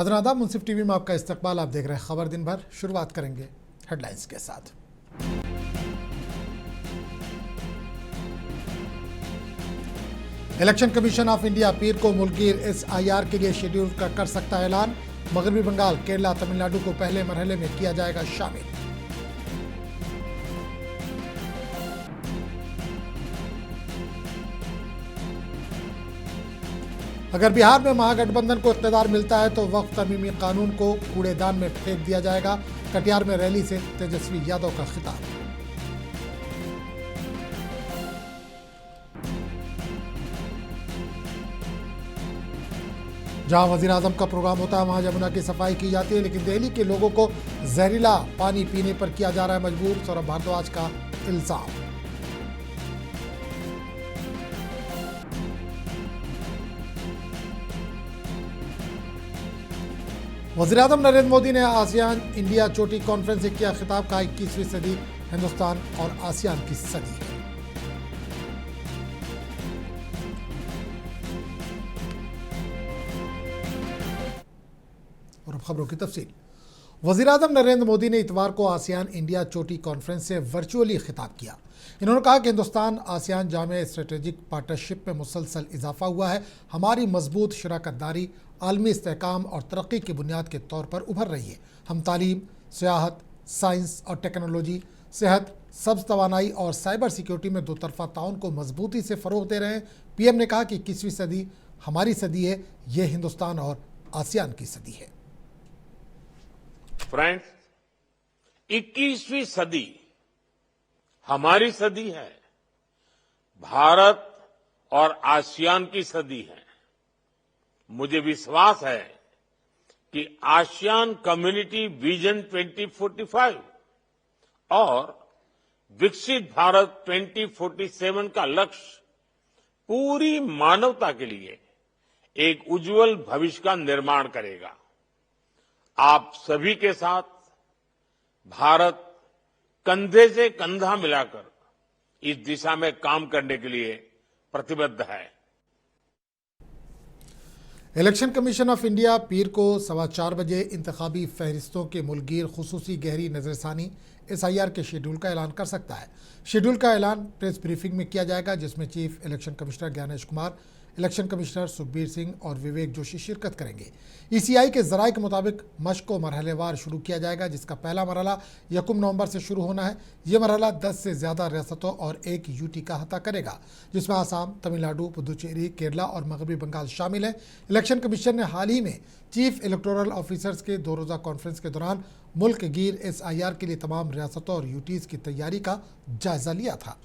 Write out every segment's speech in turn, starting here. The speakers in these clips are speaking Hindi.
नाज़रीन आदाब, मुंसिफ टीवी में आपका इस्तकबाल। आप देख रहे हैं खबर दिन भर। शुरुआत करेंगे हेडलाइंस के साथ। इलेक्शन कमीशन ऑफ इंडिया पीर को मुल्कीर SIR के लिए शेड्यूल कर सकता है ऐलान। मगरबी बंगाल, केरला, तमिलनाडु को पहले मरहले में किया जाएगा शामिल। अगर बिहार में महागठबंधन को इख्तियार मिलता है तो वक्फ तरमीमी कानून को कूड़ेदान में फेंक दिया जाएगा। कटिहार में रैली से तेजस्वी यादव का खिताब। जहां वजीर आजम का प्रोग्राम होता है वहां यमुना की सफाई की जाती है, लेकिन दिल्ली के लोगों को जहरीला पानी पीने पर किया जा रहा है मजबूर। सौरभ भारद्वाज का इल्जाम। वज़ीर आज़म नरेंद्र मोदी ने आसियान इंडिया चोटी कॉन्फ्रेंस से किया खिताब। का 21वीं सदी हिंदुस्तान और आसियान की सदी है। और अब खबरों की तफसील। वज़ीर आज़म नरेंद्र मोदी ने इतवार को आसियान इंडिया चोटी कॉन्फ्रेंस से वर्चुअली खिताब किया। इन्होंने कहा कि हिंदुस्तान आसियान जामे स्ट्रेटेजिक पार्टनरशिप में मुसलसल इजाफा हुआ है। हमारी मजबूत शराकतदारी आलमी इस्तेहकाम और तरक्की की बुनियाद के तौर पर उभर रही है। हम तालीम, सियाहत, साइंस और टेक्नोलॉजी, सेहत, सब्ज तवानाई और साइबर सिक्योरिटी में दो तरफा ताउन को मजबूती से फ़रोग दे रहे हैं। PM ने कहा कि 21वीं सदी हमारी सदी है, ये हिंदुस्तान और आसियान की सदी है। फ्रेंड्स, 21वीं सदी हमारी सदी है, भारत और आसियान की सदी है। मुझे विश्वास है कि आसियान कम्युनिटी विजन 2045 और विकसित भारत 2047 का लक्ष्य पूरी मानवता के लिए एक उज्जवल भविष्य का निर्माण करेगा। आप सभी के साथ भारत कंधे से कंधा मिलाकर इस दिशा में काम करने के लिए प्रतिबद्ध है। इलेक्शन कमीशन ऑफ इंडिया पीर को 4:15 बजे इंतखाबी फहरिस्तों के मुल्कीर खुसूसी गहरी नजरसानी SIR के शेड्यूल का ऐलान कर सकता है। शेड्यूल का ऐलान प्रेस ब्रीफिंग में किया जाएगा, जिसमें chief election commissioner Gyanesh Kumar, election commissioner Sukhbir Singh और विवेक जोशी शिरकत करेंगे। ECI के जराये के मुताबिक मशक को मरहलेवार शुरू किया जाएगा, जिसका पहला मरहला 1 नवंबर से शुरू होना है। यह मरहला 10 से ज़्यादा रियासतों और 1 UT का अहाता करेगा, जिसमें आसाम, तमिलनाडु, पुदुचेरी, केरला और मगरबी बंगाल शामिल है। इलेक्शन कमीशन ने हाल ही में चीफ इलेक्टोरल ऑफिसर्स के 2 रोज़ा कॉन्फ्रेंस के दौरान मुल्क गिर SIR के लिए तमाम रियासतों और UTs की तैयारी का जायजा लिया था।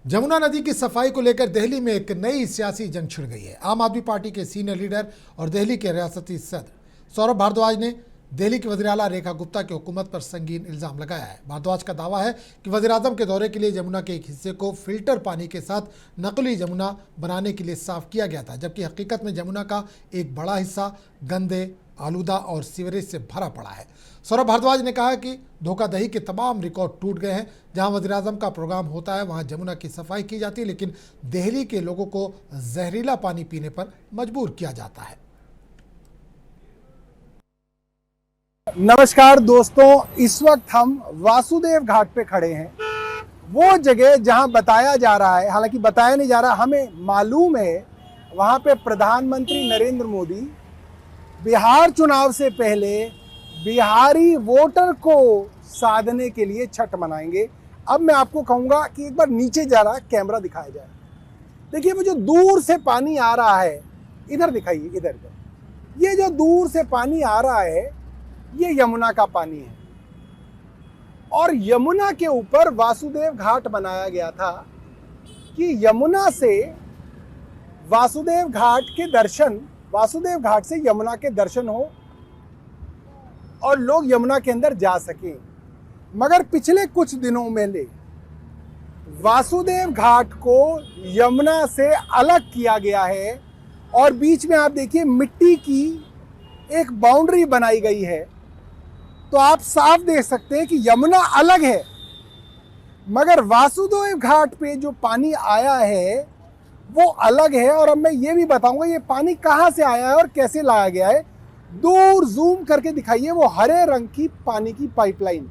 जमुना नदी की सफाई को लेकर दिल्ली में एक नई सियासी जंग छिड़ गई है। आम आदमी पार्टी के सीनियर लीडर और दिल्ली के रियासती सदर सौरभ भारद्वाज ने दिल्ली की वज़ीर आला रेखा गुप्ता की हुकूमत पर संगीन इल्ज़ाम लगाया है। भारद्वाज का दावा है कि वज़ीर आज़म के दौरे के लिए जमुना के एक हिस्से को फिल्टर पानी के साथ नकली जमुना बनाने के लिए साफ किया गया था, जबकि हकीकत में जमुना का एक बड़ा हिस्सा गंदे, आलूदा और सीवरेज से भरा पड़ा है। सौरभ भारद्वाज ने कहा कि धोखाधड़ी के तमाम रिकॉर्ड टूट गए हैं। जहां वज़ीर आज़म का प्रोग्राम होता है वहां जमुना की सफाई की जाती है, लेकिन दिल्ली के लोगों को जहरीला पानी पीने पर मजबूर किया जाता है। नमस्कार दोस्तों, इस वक्त हम वासुदेव घाट पे खड़े हैं। वो जगह जहां बताया जा रहा है, हालांकि बताया नहीं जा रहा, हमें मालूम है, वहां पे प्रधानमंत्री नरेंद्र मोदी बिहार चुनाव से पहले बिहारी वोटर को साधने के लिए छठ मनाएंगे। अब मैं आपको कहूंगा कि एक बार नीचे जा रहा कैमरा दिखाया जाए। देखिए, वो जो दूर से पानी आ रहा है, इधर दिखाइए, इधर। ये जो दूर से पानी आ रहा है, ये यमुना का पानी है। और यमुना के ऊपर वासुदेव घाट बनाया गया था कि यमुना से वासुदेव घाट से यमुना के दर्शन हो और लोग यमुना के अंदर जा सकें। मगर पिछले कुछ दिनों में वासुदेव घाट को यमुना से अलग किया गया है और बीच में आप देखिए मिट्टी की एक बाउंड्री बनाई गई है। तो आप साफ देख सकते हैं कि यमुना अलग है, मगर वासुदेव घाट पे जो पानी आया है वो अलग है। और अब मैं ये भी बताऊंगा ये पानी कहाँ से आया है और कैसे लाया गया है। दूर जूम करके दिखाइए वो हरे रंग की पानी की पाइपलाइन।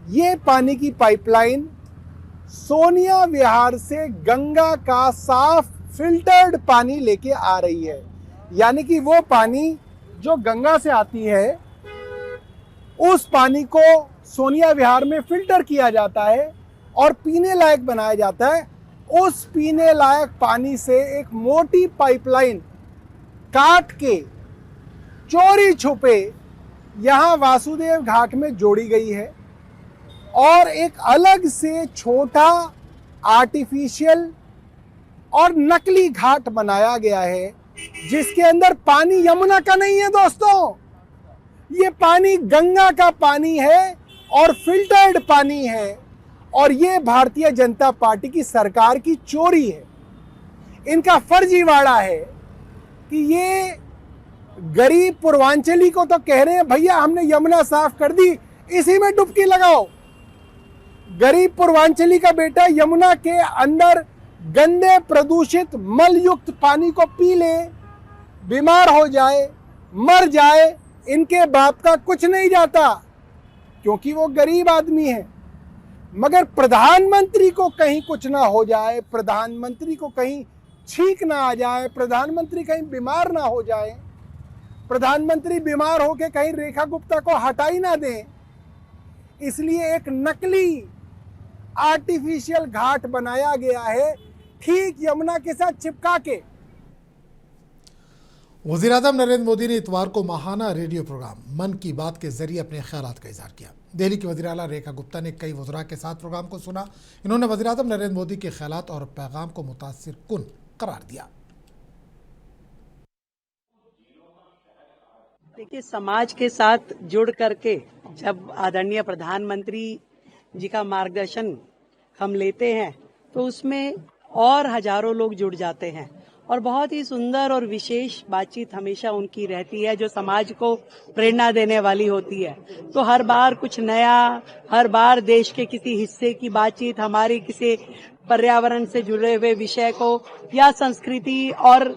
ये पानी की पाइपलाइन सोनिया विहार से गंगा का साफ फिल्टर्ड पानी लेके आ रही है। यानी कि वो पानी जो गंगा से आती है उस पानी को सोनिया विहार में फिल्टर किया जाता है और पीने लायक बनाया जाता है। उस पीने लायक पानी से एक मोटी पाइपलाइन काट के चोरी छुपे यहां वासुदेव घाट में जोड़ी गई है और एक अलग से छोटा आर्टिफिशियल और नकली घाट बनाया गया है जिसके अंदर पानी यमुना का नहीं है दोस्तों, ये पानी गंगा का पानी है और फिल्टर्ड पानी है। और ये भारतीय जनता पार्टी की सरकार की चोरी है। इनका फर्जीवाड़ा है कि ये गरीब पूर्वांचली को तो कह रहे हैं भैया हमने यमुना साफ कर दी, इसी में डुबकी लगाओ। गरीब पूर्वांचली का बेटा यमुना के अंदर गंदे प्रदूषित मल युक्त पानी को पी ले, बीमार हो जाए, मर जाए, इनके बाप का कुछ नहीं जाता क्योंकि वो गरीब आदमी है। मगर प्रधानमंत्री को कहीं कुछ ना हो जाए, प्रधानमंत्री को कहीं छींक ना आ जाए, प्रधानमंत्री कहीं बीमार ना हो जाए, प्रधानमंत्री बीमार होकर कहीं रेखा गुप्ता को हटा ही ना दें, इसलिए एक नकली आर्टिफिशियल घाट बनाया गया है ठीक यमुना के साथ चिपका के। वज़ीर-ए-आज़म नरेंद्र मोदी ने इतवार को माहाना रेडियो प्रोग्राम मन की बात के जरिए अपने ख्यालात का इजहार किया। दिल्ली की वज़ीर आला रेखा गुप्ता ने कई वज़रा के साथ प्रोग्राम को सुना। इन्होंने वज़ीर-ए-आज़म नरेंद्र मोदी के ख्यालात और पैगाम को मुतासिर कुन करार दिया। देखिए, समाज के साथ जुड़ करके जब आदरणीय प्रधानमंत्री जी का मार्गदर्शन हम लेते हैं तो उसमें और हजारों लोग जुड़ जाते हैं और बहुत ही सुंदर और विशेष बातचीत हमेशा उनकी रहती है जो समाज को प्रेरणा देने वाली होती है। तो हर बार कुछ नया, हर बार देश के किसी हिस्से की बातचीत, हमारी किसी पर्यावरण से जुड़े हुए विषय को या संस्कृति और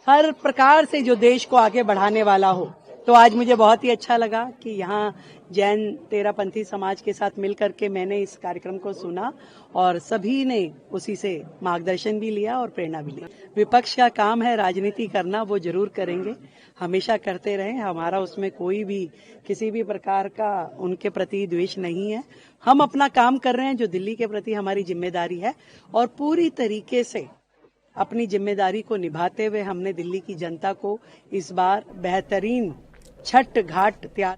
हर प्रकार से जो देश को आगे बढ़ाने वाला हो। तो आज मुझे बहुत ही अच्छा लगा कि यहाँ जैन तेरापंथी समाज के साथ मिलकर के मैंने इस कार्यक्रम को सुना और सभी ने उसी से मार्गदर्शन भी लिया और प्रेरणा भी ली। विपक्ष का काम है राजनीति करना, वो जरूर करेंगे, हमेशा करते रहें। हमारा उसमें कोई भी किसी भी प्रकार का उनके प्रति द्वेष नहीं है। हम अपना काम कर रहे हैं जो दिल्ली के प्रति हमारी जिम्मेदारी है और पूरी तरीके से अपनी जिम्मेदारी को निभाते हुए हमने दिल्ली की जनता को इस बार बेहतरीन छठ घाट तैयार।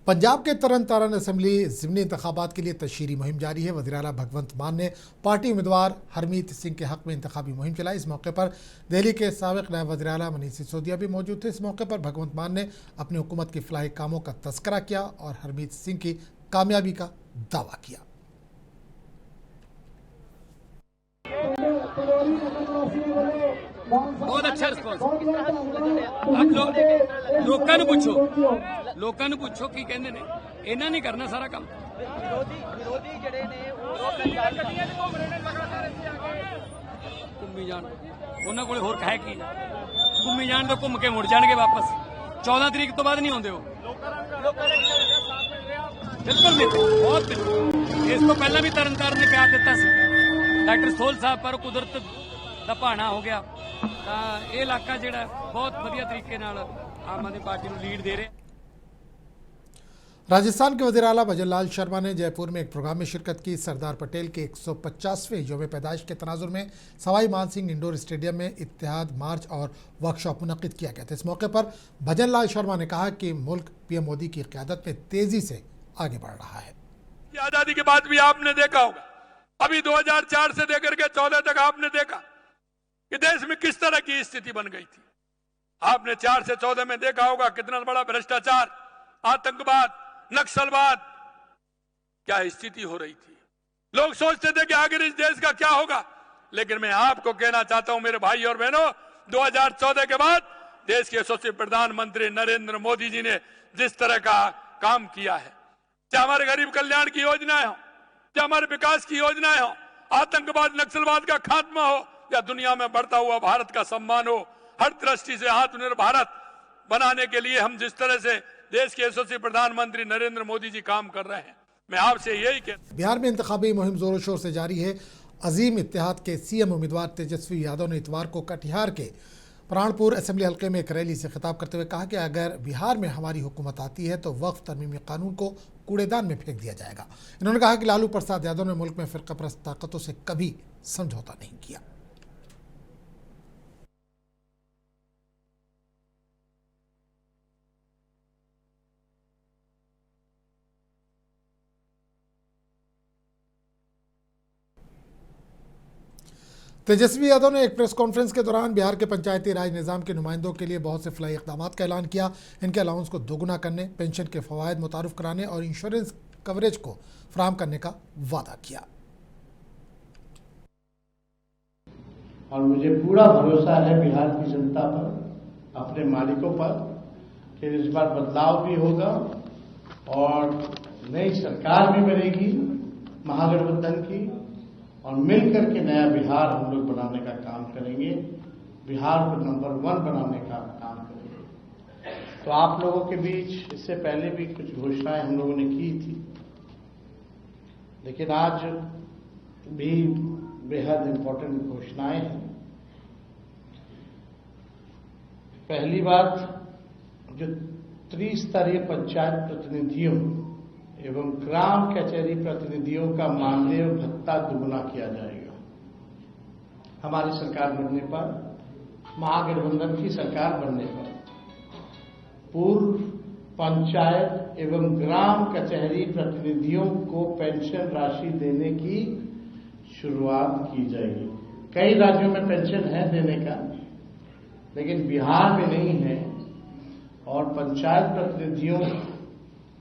पंजाब के तरन तारण असेंबली ज़िमनी इंतखाबात के लिए तशहीरी मुहिम जारी है। वज़ीर आला भगवंत मान ने पार्टी उम्मीदवार हरमीत सिंह के हक में इंतखाबी मुहिम चलाई। इस मौके पर दिल्ली के साबिक़ नायब वज़ीर आला मनीष सिसोदिया भी मौजूद थे। इस मौके पर भगवंत मान ने अपनी हुकूमत की फलाही कामों का तस्करा किया और हरमीत सिंह की कामयाबी का दावा किया। बहुत अच्छा रिस्पॉन्स। अब लोगों ਨੂੰ ਪੁੱਛੋ ਕੀ ਕਹਿੰਦੇ ਨੇ। ਇਹਨਾਂ ਨਹੀਂ ਕਰਨਾ ਸਾਰਾ ਕੰਮ। ਵਿਰੋਧੀ ਜਿਹੜੇ ਨੇ ਉਹ ਗੱਡੀਆਂ 'ਚ ਘੁੰਮ ਰਹੇ ਨੇ ਲਗਾਤਾਰ ਇੱਥੇ ਆ ਕੇ ਘੁੰਮੀ ਜਾਣ। ਉਹਨਾਂ ਕੋਲੇ ਹੋਰ ਕਹੇ ਕੀ ਘੁੰਮੀ ਜਾਣ ਤੋਂ ਘੁੰਮ ਕੇ ਮੁੜ ਜਾਣਗੇ ਵਾਪਸ। 14 ਤਰੀਕ ਤੋਂ ਬਾਅਦ ਨਹੀਂ ਆਉਂਦੇ ਉਹ। ਲੋਕਾਂ ਨੇ ਸਾਥ ਮਿਲ ਰਿਹਾ ਬਿਲਕੁਲ ਮਿਲ ਬਹੁਤ ਮਿਲ। ਇਸ ਤੋਂ ਪਹਿਲਾਂ ਵੀ ਤਰਨਤਾਰਨ ਨੇ ਪਿਆਰ ਦਿੱਤਾ ਸੀ ਡਾਕਟਰ ਸੋਲ ਸਾਹਿਬ ਪਰ ਕੁਦਰਤ ਦਾ ਭਾਣਾ ਹੋ ਗਿਆ ਤਾਂ ਇਹ ਇਲਾਕਾ ਜਿਹੜਾ ਬਹੁਤ ਵਧੀਆ ਤਰੀਕੇ ਨਾਲ ਆਮ ਆਦਮੀ ਪਾਰਟੀ ਨੂੰ ਲੀਡ ਦੇ ਰਿਹਾ। राजस्थान के वज़ीर आला भजन लाल शर्मा ने जयपुर में एक प्रोग्राम में शिरकत की। सरदार पटेल के 150वें यौम पैदाइश के तनाजुर में सवाई मान सिंह इंडोर स्टेडियम में इत्तेहाद मार्च और वर्कशॉप मुनक़िद किया गया था। इस मौके पर भजन लाल शर्मा ने कहा कि मुल्क पीएम मोदी की क़यादत में तेज़ी से आगे बढ़ रहा है। आज़ादी के बाद भी आपने देखा होगा, अभी 2004 से लेकर के 14 तक आपने देखा कि देश में किस तरह की स्थिति बन गई थी। आपने 4 से 14 में देखा होगा कितना बड़ा भ्रष्टाचार, आतंकवाद, नक्सलवाद, क्या स्थिति हो रही थी। लोग सोचते थे कि आखिर इस देश का क्या होगा, लेकिन मैं आपको कहना चाहता हूं मेरे भाई और बहनों, 2014 के बाद देश के यशस्वी प्रधानमंत्री नरेंद्र मोदी जी ने जिस तरह का काम किया है, चाहे हमारे गरीब कल्याण की योजनाएं हो, चाहे हमारे विकास की योजनाएं हो, आतंकवाद नक्सलवाद का खात्मा हो या दुनिया में बढ़ता हुआ भारत का सम्मान हो। हर दृष्टि से आत्मनिर्भर भारत बनाने के लिए हम जिस तरह से देश के यशस्वी प्रधानमंत्री नरेंद्र मोदी जी काम कर रहे हैं, मैं आपसे यही कहता हूं। बिहार में इंतखाबी मुहिम जोरों शोर से जारी है। अजीम इत्तेहाद के सीएम उम्मीदवार तेजस्वी यादव ने इतवार को कटिहार के प्राणपुर असेंबली हल्के में एक रैली से खिताब करते हुए कहा कि अगर बिहार में हमारी हुकूमत आती है तो वक्फ तरमीमी कानून को कूड़ेदान में फेंक दिया जाएगा। इन्होंने कहा कि लालू प्रसाद यादव ने मुल्क में फिरकाप्रस्त ताकतों से कभी समझौता नहीं किया। तेजस्वी यादव ने एक प्रेस कॉन्फ्रेंस के दौरान बिहार के पंचायती राज निज़ाम के नुमाइंदों के लिए बहुत से फलाई इक़दामात का ऐलान किया। इनके अलाउंस को दोगुना करने, पेंशन के फ़वाइद मुतारुफ कराने और इंश्योरेंस कवरेज को फराहम करने का वादा किया। और मुझे पूरा भरोसा है बिहार की जनता पर, अपने मालिकों पर, कि इस बार बदलाव भी होगा और नई सरकार भी बनेगी महागठबंधन की, और मिलकर के नया बिहार हम लोग बनाने का काम करेंगे, बिहार को नंबर 1 बनाने का काम करेंगे। तो आप लोगों के बीच इससे पहले भी कुछ घोषणाएं हम लोगों ने की थी, लेकिन आज भी बेहद इम्पोर्टेंट घोषणाएं हैं। पहली बात, जो त्रिस्तरीय पंचायत प्रतिनिधियों एवं ग्राम कचहरी प्रतिनिधियों का मानदेय और भत्ता दुगुना किया जाएगा। हमारी सरकार बनने पर, महागठबंधन की सरकार बनने पर, पूर्व पंचायत एवं ग्राम कचहरी प्रतिनिधियों को पेंशन राशि देने की शुरुआत की जाएगी। कई राज्यों में पेंशन है देने का, लेकिन बिहार में नहीं है। और पंचायत प्रतिनिधियों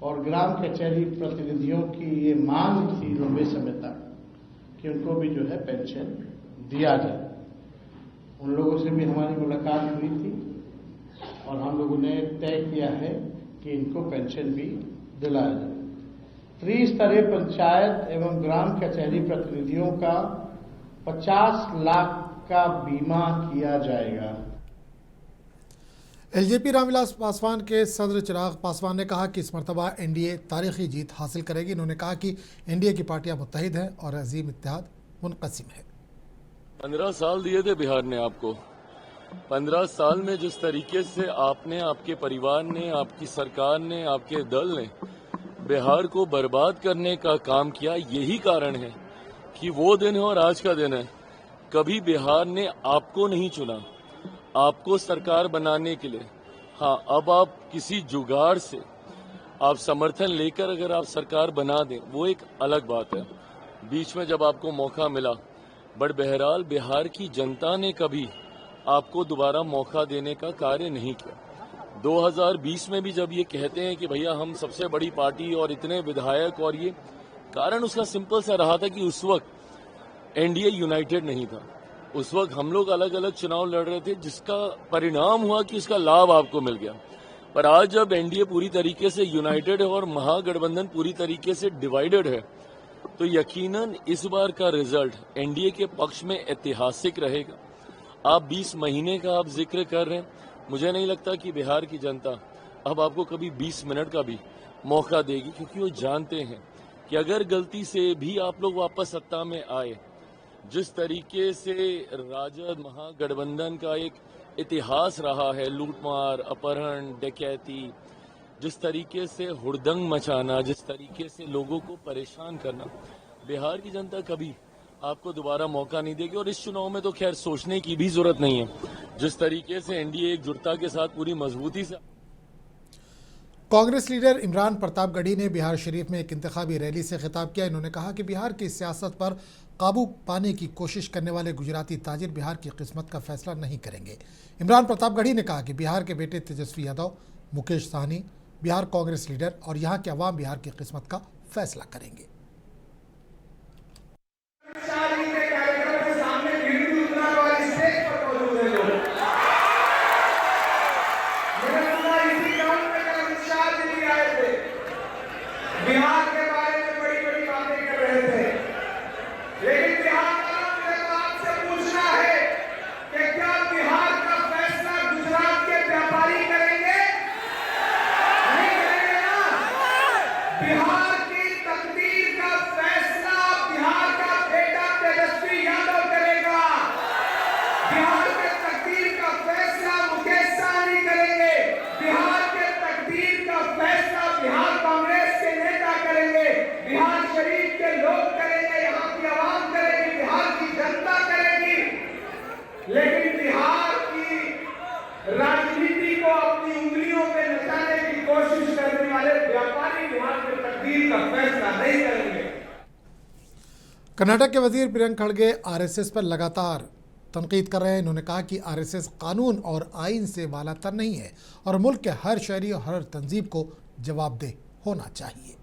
और ग्राम कचहरी प्रतिनिधियों की ये मांग थी लंबे समय तक कि उनको भी जो है पेंशन दिया जाए। उन लोगों से भी हमारी मुलाकात हुई थी और हम लोगों ने तय किया है कि इनको पेंशन भी दिलाया जाए। त्रिस्तरीय पंचायत एवं ग्राम कचहरी प्रतिनिधियों का 50 लाख का बीमा किया जाएगा। एलजेपी रामविलास पासवान के सदर चिराग पासवान ने कहा कि इस मरतबा एनडीए तारीखी जीत हासिल करेगी। इन्होंने कहा कि एनडीए की पार्टियां मुत्तहिद हैं और अजीम इत्तेहाद मुनक़सिम है। 15 साल दिए थे बिहार ने आपको। 15 साल में जिस तरीके से आपने, आपके परिवार ने, आपकी सरकार ने, आपके दल ने बिहार को बर्बाद करने का काम किया, यही कारण है कि वो दिन है और आज का दिन है। कभी बिहार ने आपको नहीं चुना, आपको सरकार बनाने के लिए। हाँ, अब आप किसी जुगाड़ से आप समर्थन लेकर अगर आप सरकार बना दें, वो एक अलग बात है। बीच में जब आपको मौका मिला, बट बहरहाल बिहार की जनता ने कभी आपको दोबारा मौका देने का कार्य नहीं किया। 2020 में भी जब ये कहते हैं कि भैया हम सबसे बड़ी पार्टी और इतने विधायक, और ये कारण उसका सिंपल सा रहा था कि उस वक्त एनडीए यूनाइटेड नहीं था। उस वक्त हम लोग अलग अलग चुनाव लड़ रहे थे, जिसका परिणाम हुआ कि उसका लाभ आपको मिल गया। पर आज जब एनडीए पूरी तरीके से यूनाइटेड है और महागठबंधन पूरी तरीके से डिवाइडेड है, तो यकीनन इस बार का रिजल्ट एनडीए के पक्ष में ऐतिहासिक रहेगा। आप 20 महीने का आप जिक्र कर रहे हैं, मुझे नहीं लगता कि बिहार की जनता अब आपको कभी 20 मिनट का भी मौका देगी, क्योंकि वो जानते हैं कि अगर गलती से भी आप लोग वापस सत्ता में आए, जिस तरीके से राजद महागठबंधन का एक इतिहास रहा है, लूटमार, अपहरण, डकैती, जिस तरीके से हुड़दंग मचाना, जिस तरीके से लोगों को परेशान करना, बिहार की जनता कभी आपको दोबारा मौका नहीं देगी। और इस चुनाव में तो खैर सोचने की भी जरूरत नहीं है। जिस तरीके से एनडीए एकजुटता के साथ पूरी मजबूती से। कांग्रेस लीडर इमरान प्रतापगढ़ी ने बिहार शरीफ में एक इंतखाबी रैली से खिताब किया। इन्होंने कहा कि बिहार की सियासत पर काबू पाने की कोशिश करने वाले गुजराती ताजिर बिहार की किस्मत का फैसला नहीं करेंगे। इमरान प्रतापगढ़ी ने कहा कि बिहार के बेटे तेजस्वी यादव, मुकेश सहनी बिहार कांग्रेस लीडर और यहाँ के अवाम बिहार की किस्मत का फैसला करेंगे। बिहार के बारे में बड़ी बड़ी बातें कर रहे थे, लेकिन बिहार कोशिश करने वाले व्यापारी वहां के तकदीर का फैसला नहीं करेंगे। कर्नाटक के वजीर प्रियंक खड़गे आरएसएस पर लगातार तनकीद कर रहे हैं। इन्होंने कहा कि आरएसएस कानून और आइन से वालातर नहीं है और मुल्क के हर शहरी और हर तंजीब को जवाबदेह होना चाहिए।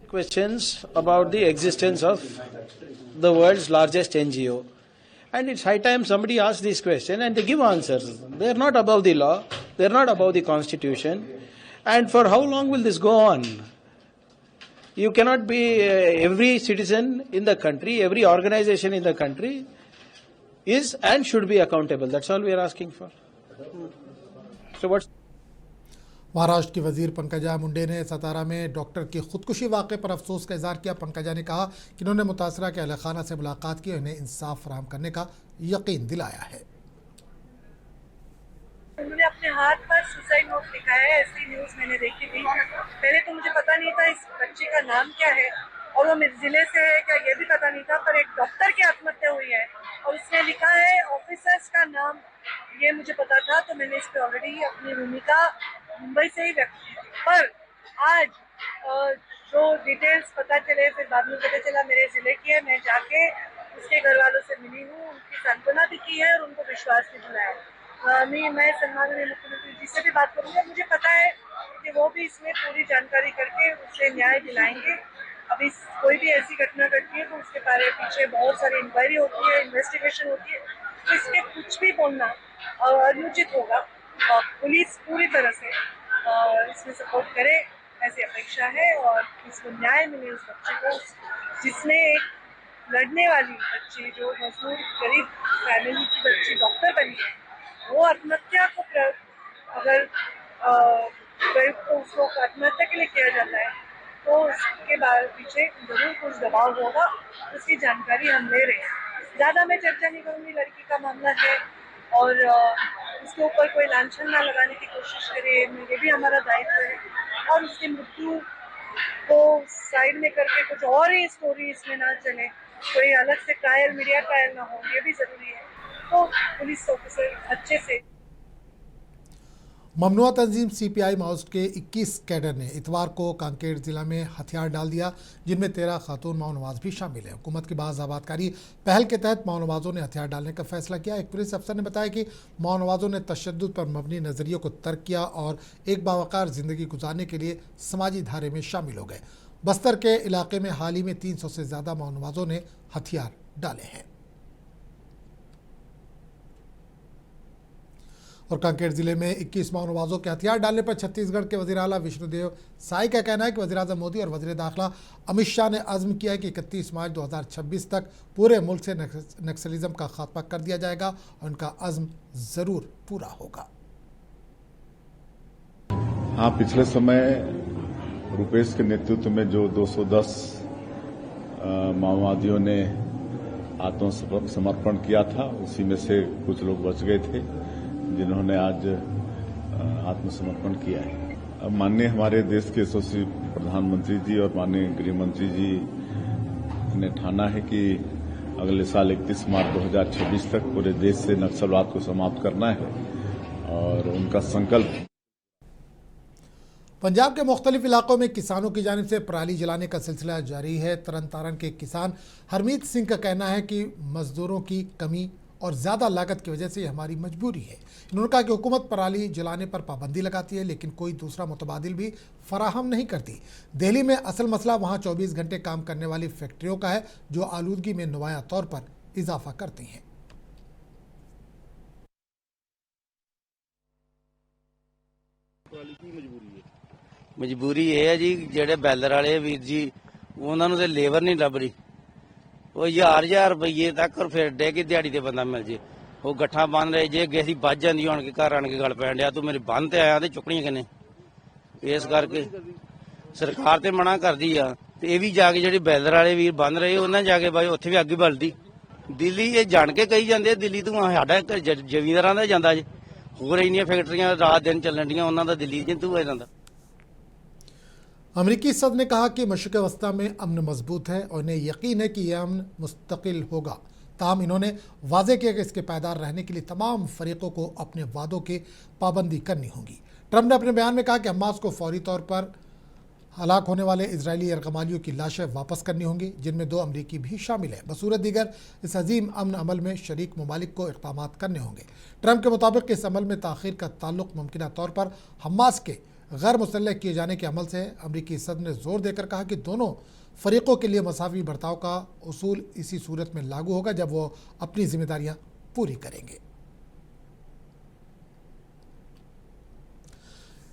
Questions about the existence of the world's largest NGO, and it's high time somebody asks this question and they give answers. They are not above the law, they are not above the constitution, and for how long will this go on? You cannot be every citizen in the country, every organization in the country is and should be accountable. That's all we are asking for. So what's Maharashtra की वजीर पंकजा मुंडे ने सतारा में डॉक्टर की खुदकुशी वाक़े पर अफसोस का इजहार किया। पंकजा ने कहा कि उन्होंने मुतासरा के अहल खाना से मुलाकात की और उन्हें इंसाफ फराहम करने का यकीन दिलाया है। उन्होंने अपने हाथ पर सुसाइड नोट लिखा है, ऐसी न्यूज मैंने देखी थी। पहले तो मुझे पता नहीं था इस बच्चे का नाम क्या है और वो मेरे जिले से है क्या, ये भी पता नहीं था। पर एक डॉक्टर की आत्महत्या हुई है और उसने लिखा है ऑफिसर्स का नाम, ये मुझे पता था। तो मैंने इस पर ऑलरेडी अपनी भूमिका मुंबई से ही व्यक्त की। पर आज जो डिटेल्स पता चले, फिर बाद में पता चला मेरे जिले की है। मैं जाके उसके घर वालों से मिली हूँ, उनकी सांत्वना भी की है और उनको विश्वास भी दिलाया। मैं सम्माननीय मुख्यमंत्री जी से भी बात करूंगा। मुझे पता है कि वो भी इसमें पूरी जानकारी करके उसे न्याय दिलाएंगे। अभी कोई भी ऐसी घटना घटती है तो उसके बारे पीछे बहुत सारी इंक्वायरी होती है, इन्वेस्टिगेशन होती है। तो इसमें कुछ भी बोलना अनुचित होगा। पुलिस पूरी तरह से इसमें सपोर्ट करे ऐसी अपेक्षा है और इसको न्याय मिले उस बच्चे को, जिसने एक लड़ने वाली बच्ची, जो मजदूर गरीब फैमिली की बच्ची डॉक्टर बनी है, वो आत्महत्या को अगर प्रयुक्त तो उसको आत्महत्या के लिए किया जाता है तो उसके बाद पीछे जरूर कुछ दबाव होगा। उसकी जानकारी हम ले रहे हैं। ज़्यादा मैं चर्चा नहीं करूँगी, लड़की का मामला है और उसके ऊपर कोई लांछन ना लगाने की कोशिश करे, ये भी हमारा दायित्व है। और उसकी मृत्यु को साइड में करके कुछ और ही स्टोरी इसमें ना चले, कोई अलग से ट्रायल, मीडिया ट्रायल ना हो, ये भी जरूरी है। तो पुलिस ऑफिसर अच्छे से। ममनुआ तंजीम सीपीआई माओइस्ट के 21 कैडर ने इतवार को कांकेर जिला में हथियार डाल दिया, जिनमें 13 खातून माओनवाज भी शामिल हैं। हुकूमत की बाज़ आबादकारी पहल के तहत माओनवाजों ने हथियार डालने का फैसला किया। एक पुलिस अफसर ने बताया कि माओनवाजों ने तशद्दुद पर मबनी नज़रियों को तर्क किया और एक बावकार ज़िंदगी गुजारने के लिए समाजी धारे में शामिल हो गए। बस्तर के इलाके में हाल ही में 300 से ज़्यादा माओनवाजों ने हथियार डाले हैं। और कांकेर जिले में 21 माओनवाजों के हथियार डालने पर छत्तीसगढ़ के वज़ीर आला विष्णुदेव साई का कहना है कि वज़ीर आज़म मोदी और वज़ीर दाखिला अमित शाह ने अज़्म किया है कि 31 मार्च 2026 तक पूरे मुल्क से नक्सलिज्म का खात्मा कर दिया जाएगा और उनका अज़्म ज़रूर पूरा होगा। हाँ, पिछले समय रुपेश के नेतृत्व में जो 210 माओवादियों ने आत्मसमर्पण किया था, उसी में से कुछ लोग बच गए थे जिन्होंने आज आत्मसमर्पण किया है। अब माननीय हमारे देश के यशस्वी प्रधानमंत्री जी और माननीय गृह मंत्री जी ने ठाना है कि अगले साल 31 मार्च 2026 तक पूरे देश से नक्सलवाद को समाप्त करना है और उनका संकल्प। पंजाब के मुख्तलिफ इलाकों में किसानों की जानिब से पराली जलाने का सिलसिला जारी है। तरन तारण के किसान हरमीत सिंह का कहना है कि मजदूरों की कमी और ज़्यादा लागत की वजह से ये हमारी मजबूरी है। इन्होंने कहा कि हुकूमत पराली जलाने पर पाबंदी लगाती है लेकिन कोई दूसरा मुतबादिल भी फराहम नहीं करती। दिल्ली में असल मसला वहाँ 24 घंटे काम करने वाली फैक्ट्रियों का है जो आलूदगी में नुमाया तौर पर इजाफा करती हैं। मजबूरी ये है जी, जेडे बैलर वाले वीर जी उन्होंने तो लेबर नहीं लभ रही। वो 1000 रुपये तक और फिर डे की दिहाड़ी ते बंदा मिल जे, वो गट्ठा बन रहे जे गैसी बच जाती हूँ के घर आन के गल पैन दिया, तू मेरे बंद ते आया तो चुकनियां किने। इस करके सरकार ते मना कर दी आ, ते ये भी जाके जेडे बैलर वाले वीर बन रहे उन्हें जाके भाई उत्थे भी अग्ग बलदी। दिल्ली ये जान के कही जाते दिल्ली तू साडा जमींदारां दा जांदा जे, होर इन्नियां फैक्ट्रियां रात दिन चलन दियां, उन्हां दा दिल्ली च तू आ जांदा। अमरीकी सदर ने कहा कि मशरिक़ वस्ता में अमन मजबूत है और इन्हें यकीन है कि यह अमन मुस्तकिल होगा। ताहम इन्होंने वाज़ेह किया कि इसके पायदार रहने के लिए तमाम फरीकों को अपने वादों की पाबंदी करनी होगी। ट्रंप ने अपने बयान में कहा कि हमास को फौरी तौर पर हलाक होने वाले इजरायली यरगमालियों की लाशें वापस करनी होंगी, जिनमें 2 अमरीकी भी शामिल हैं। बसूरत दीगर इस अजीम अमन अमल में शरीक ममालिक को इक़दाम करने होंगे। ट्रंप के मुताबिक इस अमल में ताख़ीर का ताल्लुक मुमकिन तौर पर हमास के गैर मुसल्लह किए जाने के अमल से है। अमरीकी सदर ने जोर देकर कहा कि दोनों फरीक़ों के लिए मसावी बर्ताव का उसूल इसी सूरत में लागू होगा जब वो अपनी जिम्मेदारियाँ पूरी करेंगे।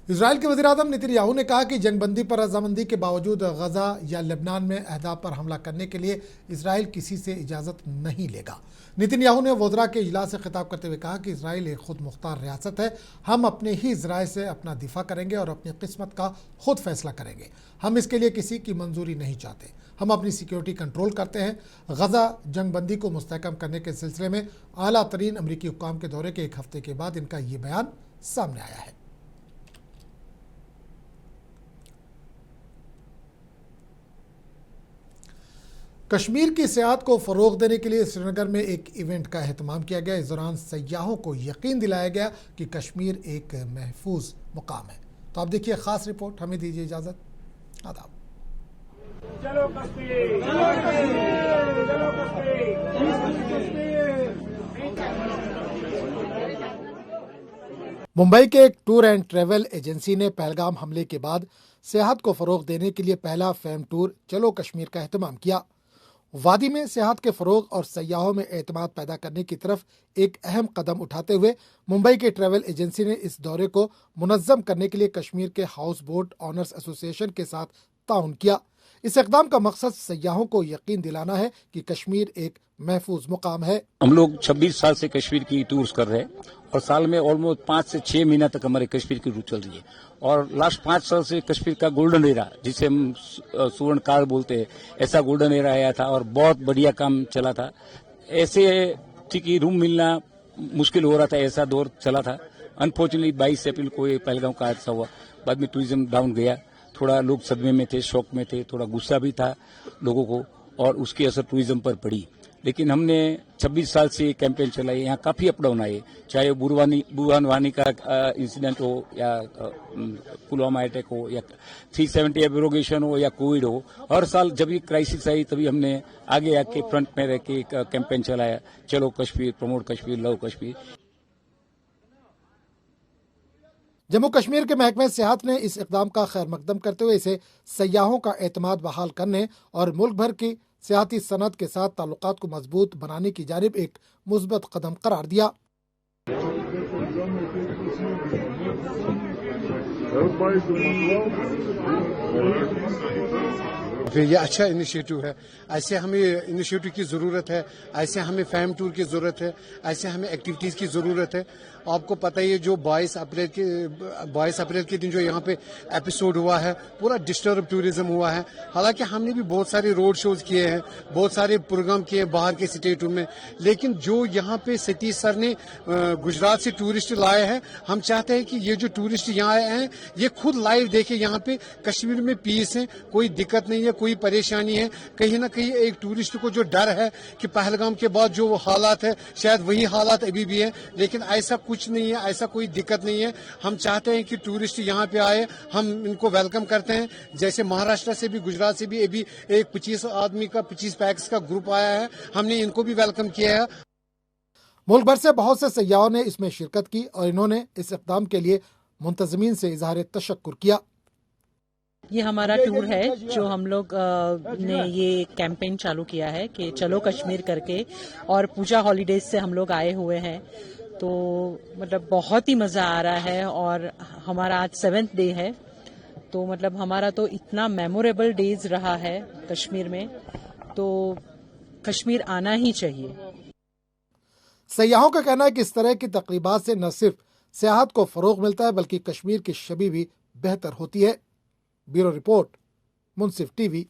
इजराइल के वज़ीर-ए-आज़म नेतन्याहू ने कहा कि जंगबंदी पर रजामंदी के बावजूद गजा या लेबनान में अहदाफ पर हमला करने के लिए इजराइल किसी से इजाज़त नहीं लेगा। नेतन्याहू ने वज़रा के इजलास से खिताब करते हुए कहा कि इजराइल एक खुद मुख्तार रियासत है। हम अपने ही ज़राए से अपना दिफा करेंगे और अपनी किस्मत का खुद फैसला करेंगे। हम इसके लिए किसी की मंजूरी नहीं चाहते। हम अपनी सिक्योरिटी कंट्रोल करते हैं। गजा जंगबंदी को मुस्तहकम करने के सिलसिले में आला तरीन अमरीकी हुक्काम के दौरे के 1 हफ्ते के बाद इनका ये बयान सामने आया है। कश्मीर की सियाहत को फ़रोग़ देने के लिए श्रीनगर में एक इवेंट का एहतमाम किया गया। इस दौरान सयाहों को यकीन दिलाया गया कि कश्मीर एक महफूज मुकाम है। तो आप देखिए ख़ास रिपोर्ट। हमें दीजिए इजाज़त। आदाब। चलो कश्मीर, चलो कश्मीर, चलो कश्मीर। मुंबई के एक टूर एंड ट्रैवल एजेंसी ने पहलगाम हमले के बाद सियाहत को फ़रोग़ देने के लिए पहला फेम टूर चलो कश्मीर का एहतमाम किया। वादी में सियाहत के फ़रोग़ और सयाहों में एतमाद पैदा करने की तरफ एक अहम कदम उठाते हुए मुंबई के ट्रैवल एजेंसी ने इस दौरे को मुनज़्ज़म करने के लिए कश्मीर के हाउस बोट ऑनर्स एसोसिएशन के साथ ताउन किया। इस इक़दाम का मकसद सयाहों को यकीन दिलाना है कि कश्मीर एक महफूज मुकाम है। हम लोग 26 साल से कश्मीर की टूर्स कर रहे हैं और साल में ऑलमोस्ट 5 से 6 महीना तक हमारे कश्मीर की रूट चल रही है। और लास्ट 5 साल से कश्मीर का गोल्डन एरा, जिसे हम सुवर्ण काल बोलते हैं, ऐसा गोल्डन एरा आया था और बहुत बढ़िया काम चला था। ऐसे ठीक ही रूम मिलना मुश्किल हो रहा था, ऐसा दौर चला था। अनफॉर्चुनेटली 22 अप्रैल को ये पहलगाम का हादसा हुआ। बाद में टूरिज्म डाउन गया, थोड़ा लोग सदमे में थे, शौक में थे, थोड़ा गुस्सा भी था लोगों को और उसकी असर टूरिज्म पर पड़ी। लेकिन हमने 26 साल से ये कैंपेन चलाई। यहाँ काफी अप डाउन आए, चाहे वो बुरहान वानी का इंसिडेंट हो या पुलवामा अटैक हो या 370 एब्रोगेशन हो या कोविड हो। हर साल जब ये क्राइसिस आई तभी हमने आगे आके फ्रंट में रह के एक कैंपेन चलाया, चलो कश्मीर, प्रमोट कश्मीर, लव कश्मीर। जम्मू कश्मीर के महकमे सियाहत ने इस इक़दाम का खैर मकदम करते हुए इसे सयाहों का एतमाद बहाल करने और मुल्क भर की सियाहती सनत के साथ ताल्लुकात को मजबूत बनाने की जानिब एक मुस्बत कदम करार दिया। ये अच्छा इनिशिएटिव है। ऐसे हमें इनिशिएटिव की ज़रूरत है, ऐसे हमें फैम टूर की ज़रूरत है, ऐसे हमें एक्टिविटीज़ की ज़रूरत है। आपको पता ही है जो 22 अप्रैल के दिन जो यहाँ पे एपिसोड हुआ है, पूरा डिस्टर्ब टूरिज्म हुआ है। हालांकि हमने भी बहुत सारे रोड शोज किए हैं, बहुत सारे प्रोग्राम किए हैं बाहर के स्टेटों में, लेकिन जो यहाँ पे सतीश सर ने गुजरात से टूरिस्ट लाए हैं, हम चाहते हैं कि ये जो टूरिस्ट यहाँ आए हैं ये खुद लाइव देखे यहाँ पे कश्मीर में पीस है, कोई दिक्कत नहीं है, कोई परेशानी है। कहीं ना कहीं एक टूरिस्ट को जो डर है कि पहलगाम के बाद जो हालात है शायद वही हालात अभी भी है, लेकिन ऐसा कुछ नहीं है, ऐसा कोई दिक्कत नहीं है। हम चाहते हैं कि टूरिस्ट यहाँ पे आए, हम इनको वेलकम करते हैं। जैसे महाराष्ट्र से भी, गुजरात से भी अभी एक 25 आदमी का 25 पैक्स का ग्रुप आया है, हमने इनको भी वेलकम किया है। मुल्क भर से बहुत से सयाहों ने इसमें शिरकत की और इन्होंने इस इक़दाम के लिए मुंतज़मीन से इज़हार तशक्कुर किया। ये हमारा टूर है जो हम लोग ने ये कैंपेन चालू किया है कि चलो कश्मीर करके, और पूजा हॉलीडेज से हम लोग आए हुए हैं। तो मतलब बहुत ही मज़ा आ रहा है और हमारा आज 7th डे है। तो मतलब हमारा तो इतना मेमोरेबल डेज रहा है कश्मीर में, तो कश्मीर आना ही चाहिए। सयाहों का कहना है कि इस तरह की तकरीबात से न सिर्फ सियाहत को फ़रोग़ मिलता है बल्कि कश्मीर की छवि भी बेहतर होती है। ब्यूरो रिपोर्ट, मुंसिफ टीवी।